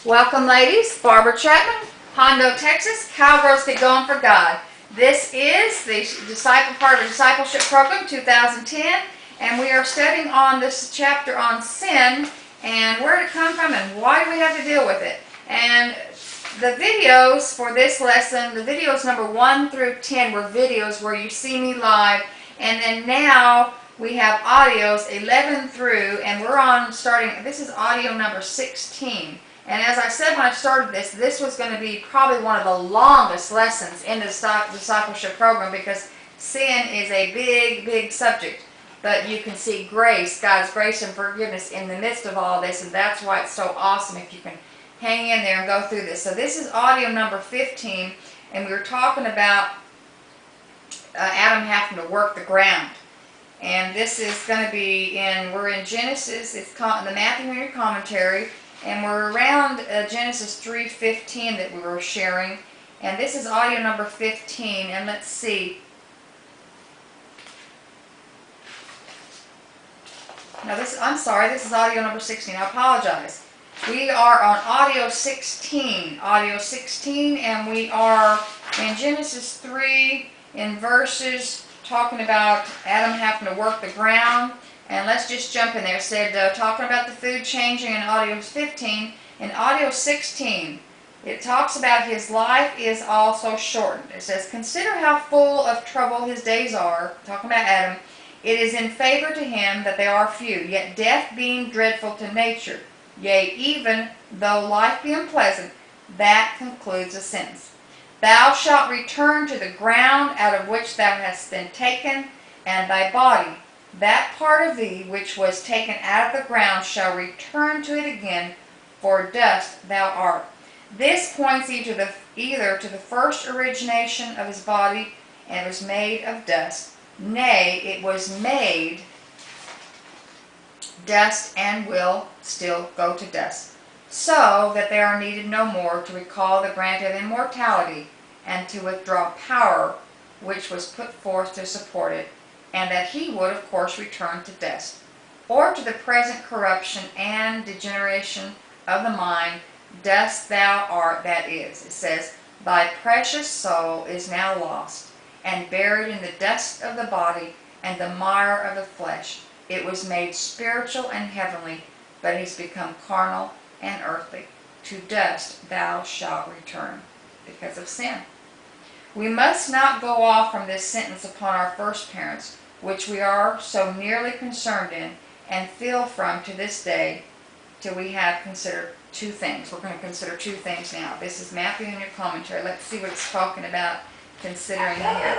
Welcome, ladies. Barbara Chapmond, Hondo Texas, Cowgirls Get Goin for God. This is the part of the discipleship program 2010, and we are studying on this chapter on sin and where did it come from and why do we have to deal with it. And the videos for this lesson, the videos number 1 through 10 were videos where you see me live, and then now we have audios 11 through, and we're on starting, this is audio number 16. And as I said when I started this, this was going to be probably one of the longest lessons in the discipleship program because sin is a big, big subject. But you can see grace, God's grace and forgiveness in the midst of all this, and that's why it's so awesome if you can hang in there and go through this. So this is audio number 15, and we were talking about Adam having to work the ground. And this is going to be we're in Genesis, it's in the Matthew Henry commentary, and we're around Genesis 3:15 that we were sharing. And this is audio number 15, and let's see. Now I'm sorry, this is audio number 16, I apologize. We are on audio 16, and we are in Genesis 3 in verses talking about Adam having to work the ground. And let's just jump in there. It said, talking about the food changing in audio 15. In audio 16, it talks about his life is also shortened. It says, consider how full of trouble his days are, talking about Adam. It is in favor to him that they are few, yet death being dreadful to nature. Yea, even though life be unpleasant, that concludes a sentence. Thou shalt return to the ground out of which thou hast been taken, and thy body, that part of thee which was taken out of the ground, shall return to it again, for dust thou art. This points either to the first origination of his body, and it was made of dust. Nay, it was made dust and will still go to dust, so that there are needed no more to recall the grant of immortality and to withdraw power which was put forth to support it, and that he would of course return to dust, or to the present corruption and degeneration of the mind. Dust thou art, that is. It says, thy precious soul is now lost, and buried in the dust of the body and the mire of the flesh. It was made spiritual and heavenly, but he's become carnal and earthly. To dust thou shalt return, because of sin. We must not go off from this sentence upon our first parents, which we are so nearly concerned in, and feel from to this day, till we have considered two things. We're going to consider two things now. This is Matthew in your commentary. Let's see what it's talking about considering here.